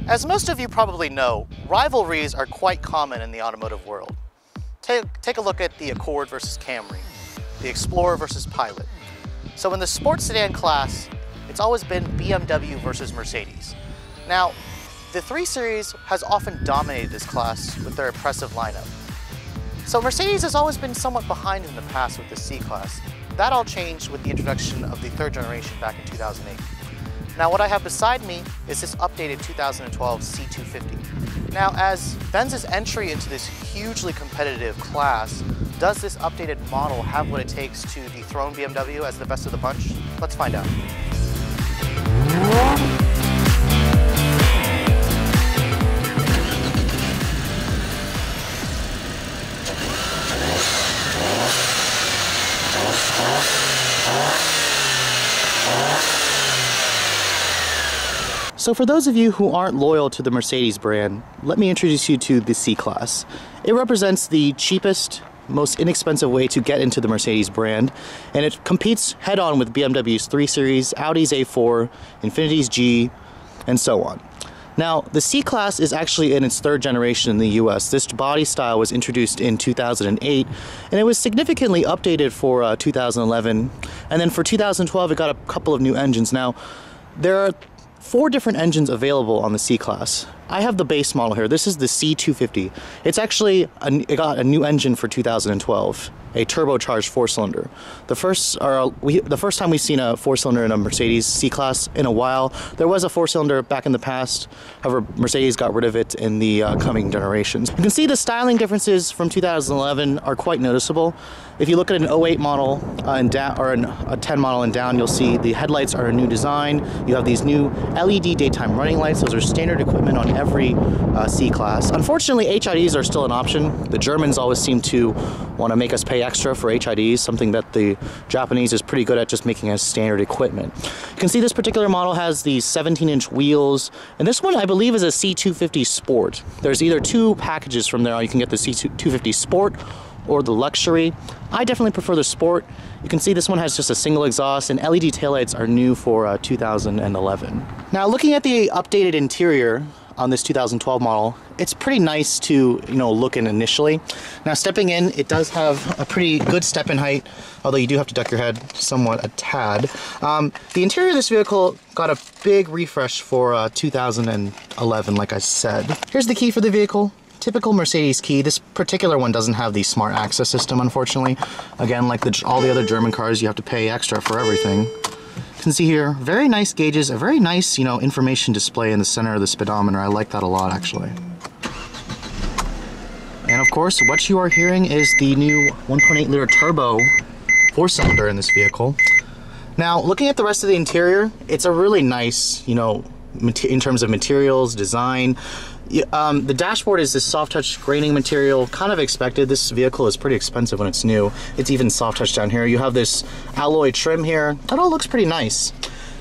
As most of you probably know, rivalries are quite common in the automotive world. Take a look at the Accord versus Camry, the Explorer versus Pilot. So in the sports sedan class, it's always been BMW versus Mercedes. Now, the 3 Series has often dominated this class with their impressive lineup. So Mercedes has always been somewhat behind in the past with the C-Class. That all changed with the introduction of the 3rd generation back in 2008. Now what I have beside me is this updated 2012 C250. Now as Benz's entry into this hugely competitive class, does this updated model have what it takes to dethrone BMW as the best of the bunch? Let's find out. So for those of you who aren't loyal to the Mercedes brand, let me introduce you to the C-Class. It represents the cheapest, most inexpensive way to get into the Mercedes brand, and it competes head-on with BMW's 3 Series, Audi's A4, Infinity's G, and so on. Now, the C-Class is actually in its 3rd generation in the US. This body style was introduced in 2008, and it was significantly updated for 2011, and then for 2012 it got a couple of new engines. Now, there are 4 different engines available on the C-Class. I have the base model here. This is the C250. It's actually, it got a new engine for 2012, a turbocharged 4-cylinder. The first time we've seen a 4-cylinder in a Mercedes C-Class in a while. There was a 4-cylinder back in the past, however Mercedes got rid of it in the coming generations. You can see the styling differences from 2011 are quite noticeable. If you look at an 08 model and down, or a 10 model and down, you'll see the headlights are a new design. You have these new LED daytime running lights. Those are standard equipment on every C-Class. Unfortunately, HIDs are still an option. The Germans always seem to want to make us pay extra for HIDs, something that the Japanese is pretty good at just making as standard equipment. You can see this particular model has these 17-inch wheels, and this one I believe is a C250 Sport. There's either 2 packages from there. You can get the C250 Sport or the Luxury. I definitely prefer the Sport. You can see this one has just a single exhaust, and LED taillights are new for 2011. Now looking at the updated interior on this 2012 model, it's pretty nice to look in initially. Now stepping in, it does have a pretty good step-in height, although you do have to duck your head somewhat a tad. The interior of this vehicle got a big refresh for 2011, like I said. Here's the key for the vehicle. Typical Mercedes key. This particular one doesn't have the smart access system, unfortunately. Again, like all the other German cars, you have to pay extra for everything. You can see here, very nice gauges, a very nice, information display in the center of the speedometer. I like that a lot, actually. And of course, what you are hearing is the new 1.8 liter turbo 4-cylinder in this vehicle. Now, looking at the rest of the interior, it's a really nice, in terms of materials, design. The dashboard is this soft touch graining material, kind of expected. This vehicle is pretty expensive when it's new. It's even soft touch down here. You have this alloy trim here. That all looks pretty nice.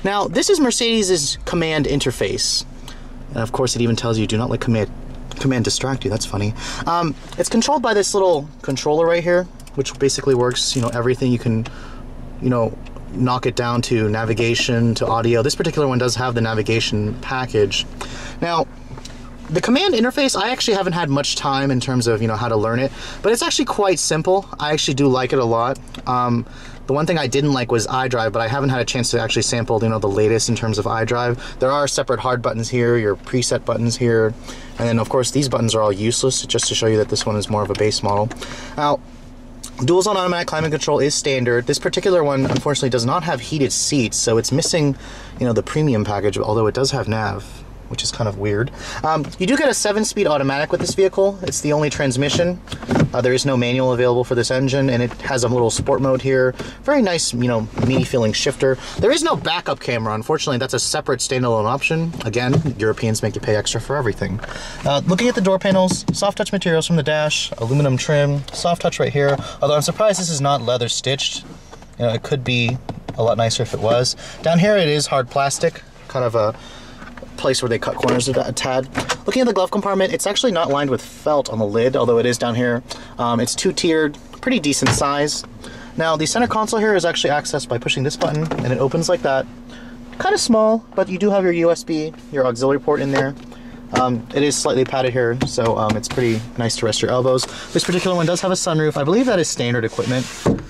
Now, this is Mercedes' command interface. And of course, it even tells you do not let command distract you. That's funny. It's controlled by this little controller right here, which basically works, everything. You can, knock it down to navigation, to audio. This particular one does have the navigation package. Now, the command interface, I actually haven't had much time in terms of, how to learn it, but it's actually quite simple. I actually do like it a lot. The one thing I didn't like was iDrive, but I haven't had a chance to actually sample, the latest in terms of iDrive. There are separate hard buttons here, your preset buttons here, and then of course these buttons are all useless, just to show you that this one is more of a base model. Now, dual zone automatic climate control is standard. This particular one, unfortunately, does not have heated seats, so it's missing, the premium package, although it does have nav, which is kind of weird. You do get a 7-speed automatic with this vehicle. It's the only transmission. There is no manual available for this engine, and it has a little sport mode here. Very nice, meaty feeling shifter. There is no backup camera. Unfortunately, that's a separate standalone option. Again, Europeans make you pay extra for everything. Looking at the door panels, soft touch materials from the dash, aluminum trim, soft touch right here. Although I'm surprised this is not leather stitched. It could be a lot nicer if it was. Down here it is hard plastic, kind of a place where they cut corners a tad. Looking at the glove compartment, it's actually not lined with felt on the lid, although it is down here. It's 2-tiered, pretty decent size. Now the center console here is actually accessed by pushing this button, and it opens like that. Kind of small, but you do have your USB, your auxiliary port in there. It is slightly padded here, so it's pretty nice to rest your elbows. This particular one does have a sunroof. I believe that is standard equipment.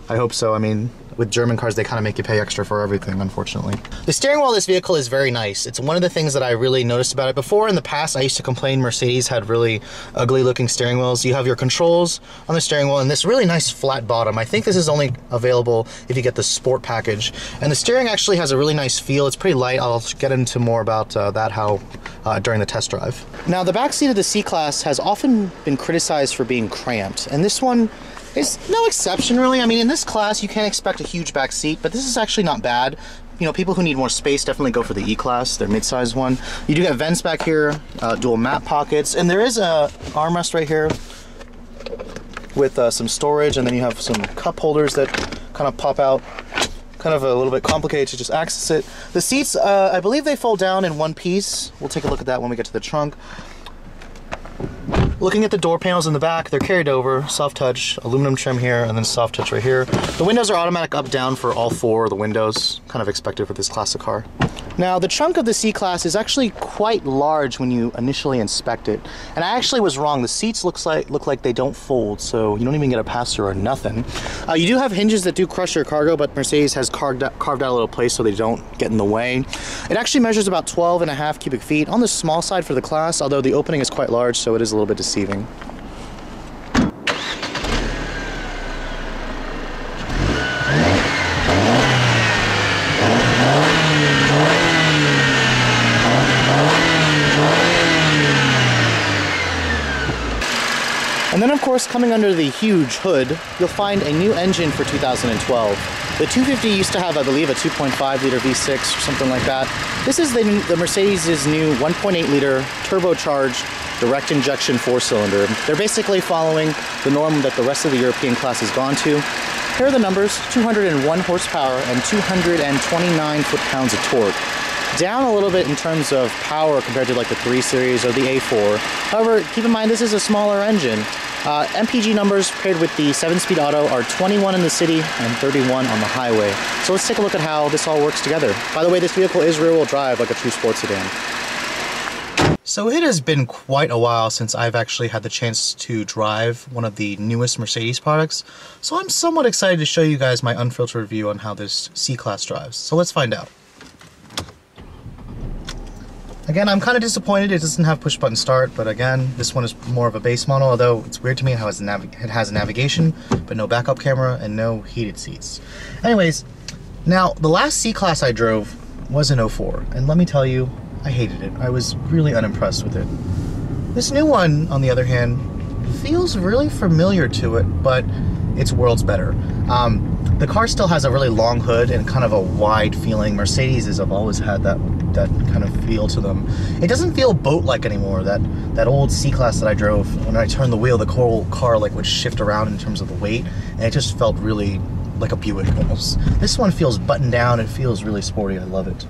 I hope so. I mean, with German cars, they kind of make you pay extra for everything, unfortunately. The steering wheel of this vehicle is very nice. It's one of the things that I really noticed about it. Before, in the past, I used to complain Mercedes had really ugly looking steering wheels. You have your controls on the steering wheel and this really nice flat bottom. I think this is only available if you get the Sport package. And the steering actually has a really nice feel. It's pretty light. I'll get into more about that during the test drive. Now, the back seat of the C-Class has often been criticized for being cramped, and this one is no exception, really. I mean, in this class, you can't expect a huge back seat, but this is actually not bad. You know, people who need more space definitely go for the E-Class, their mid-size one. You do get vents back here, dual map pockets, and there is a armrest right here with some storage, and then you have some cup holders that kind of pop out. Kind of a little bit complicated to just access it. The seats, I believe they fold down in one piece. We'll take a look at that when we get to the trunk. Looking at the door panels in the back, they're carried over, soft touch, aluminum trim here, and then soft touch right here. The windows are automatic up down for all four of the windows, kind of expected for this classic car. Now, the trunk of the C-Class is actually quite large when you initially inspect it. And I actually was wrong. The seats look like they don't fold, so you don't even get a pass-through or nothing. You do have hinges that do crush your cargo, but Mercedes has carved out a little place so they don't get in the way. It actually measures about 12.5 cubic feet on the small side for the class, although the opening is quite large, so it is a little bit deceiving. And then, of course, coming under the huge hood, you'll find a new engine for 2012. The 250 used to have, I believe, a 2.5 liter V6 or something like that. This is the Mercedes' new 1.8 liter turbocharged direct injection 4-cylinder. They're basically following the norm that the rest of the European class has gone to. Here are the numbers: 201 horsepower and 229 foot-pounds of torque. Down a little bit in terms of power compared to like the 3 Series or the A4. However, keep in mind this is a smaller engine. MPG numbers paired with the 7-speed auto are 21 in the city and 31 on the highway. So let's take a look at how this all works together. By the way, this vehicle is rear-wheel drive like a true sports sedan. So it has been quite a while since I've actually had the chance to drive one of the newest Mercedes products. So I'm somewhat excited to show you guys my unfiltered review on how this C-Class drives. So let's find out. Again, I'm kind of disappointed it doesn't have push-button start, but again, this one is more of a base model, although it's weird to me how it has a navigation, but no backup camera and no heated seats. Anyways, now, the last C-Class I drove was an 04, and let me tell you, I hated it. I was really unimpressed with it. This new one, on the other hand, feels really familiar to it, but it's worlds better. The car still has a really long hood and kind of a wide feeling. Mercedes have always had that kind of feel to them. It doesn't feel boat-like anymore. That old C-Class that I drove, when I turned the wheel, the whole car like would shift around in terms of the weight, and it just felt really like a Buick almost. This one feels buttoned down. It feels really sporty. I love it.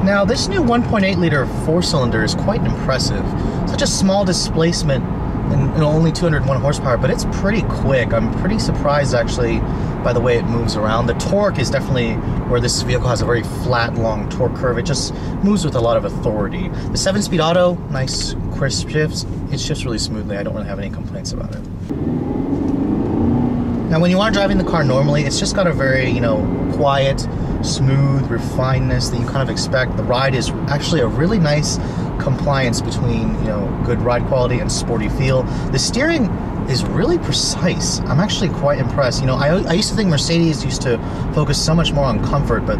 Now, this new 1.8 liter 4-cylinder is quite impressive. Such a small displacement and only 201 horsepower, but it's pretty quick. I'm pretty surprised actually by the way it moves around. The torque is definitely where this vehicle has a very flat, long torque curve. It just moves with a lot of authority. The 7-speed auto, nice crisp shifts. It shifts really smoothly. I don't really have any complaints about it. Now, when you are driving the car normally, it's just got a very, quiet, smooth refinedness that you kind of expect. The ride is actually a really nice compliance between, good ride quality and sporty feel. The steering is really precise. I'm actually quite impressed. I used to think Mercedes used to focus so much more on comfort, but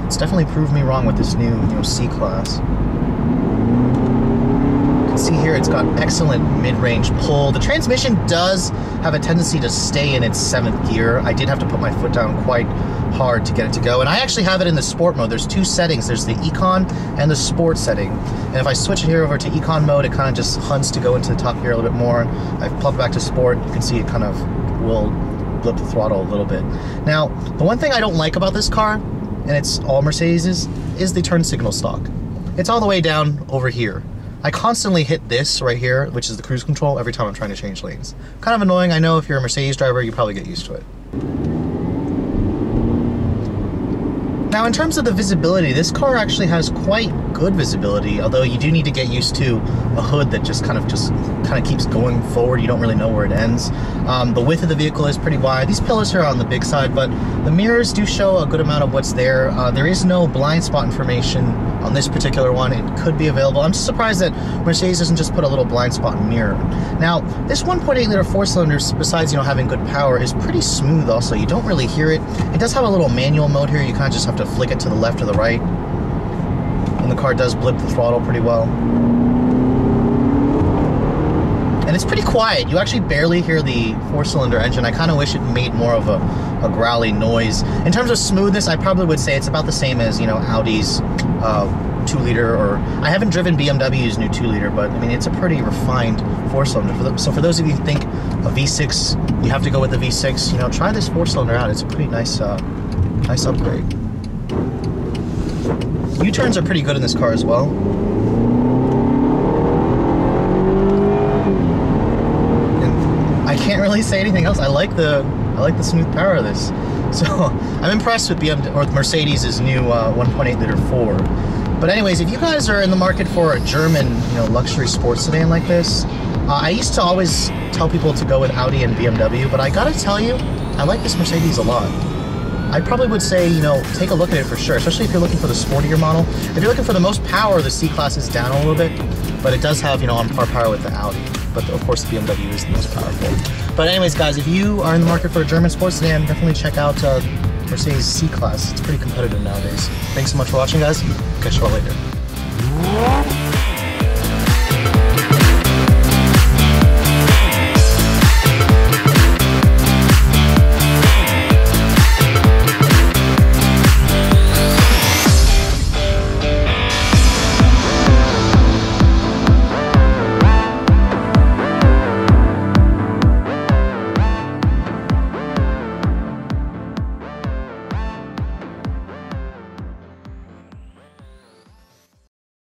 it's definitely proved me wrong with this new, C-Class. See here, it's got excellent mid-range pull. The transmission does have a tendency to stay in its 7th gear. I did have to put my foot down quite hard to get it to go, and I actually have it in the sport mode. There's 2 settings. There's the Econ and the sport setting, and if I switch it here over to Econ mode, it kind of just hunts to go into the top gear a little bit more. I plug it back to sport. You can see it kind of will blip the throttle a little bit. Now, the one thing I don't like about this car, and it's all Mercedes, is the turn signal stalk. It's all the way down over here. I constantly hit this right here, which is the cruise control, every time I'm trying to change lanes. Kind of annoying. I know if you're a Mercedes driver, you probably get used to it. Now in terms of the visibility, this car actually has quite good visibility, although you do need to get used to a hood that just kind of keeps going forward. You don't really know where it ends. The width of the vehicle is pretty wide. These pillars are on the big side, but the mirrors do show a good amount of what's there. There is no blind spot information on this particular one. It could be available. I'm just surprised that Mercedes doesn't just put a little blind spot mirror. Now, this 1.8 liter four-cylinder, besides having good power, is pretty smooth also. You don't really hear it. It does have a little manual mode here. You kind of just have to flick it to the left or the right. And the car does blip the throttle pretty well. And it's pretty quiet. You actually barely hear the four-cylinder engine. I kind of wish it made more of a growly noise. In terms of smoothness, I probably would say it's about the same as, Audi's 2-liter, or I haven't driven BMW's new 2-liter, but I mean, it's a pretty refined four-cylinder. So for those of you who think a V6, you have to go with the V6, try this four-cylinder out. It's a pretty nice, nice upgrade. U-turns are pretty good in this car as well. And I can't really say anything else. I like the smooth power of this. So I'm impressed with Mercedes' new 1.8 liter 4. But anyways, if you guys are in the market for a German, luxury sports sedan like this, I used to always tell people to go with Audi and BMW, but I gotta tell you, I like this Mercedes a lot. I probably would say, take a look at it for sure, especially if you're looking for the sportier model. If you're looking for the most power, the C-Class is down a little bit, but it does have, on par power with the Audi. But of course, the BMW is the most powerful. But anyways, guys, if you are in the market for a German sports sedan, definitely check out Mercedes C-Class. It's pretty competitive nowadays. Thanks so much for watching, guys. Catch you all later.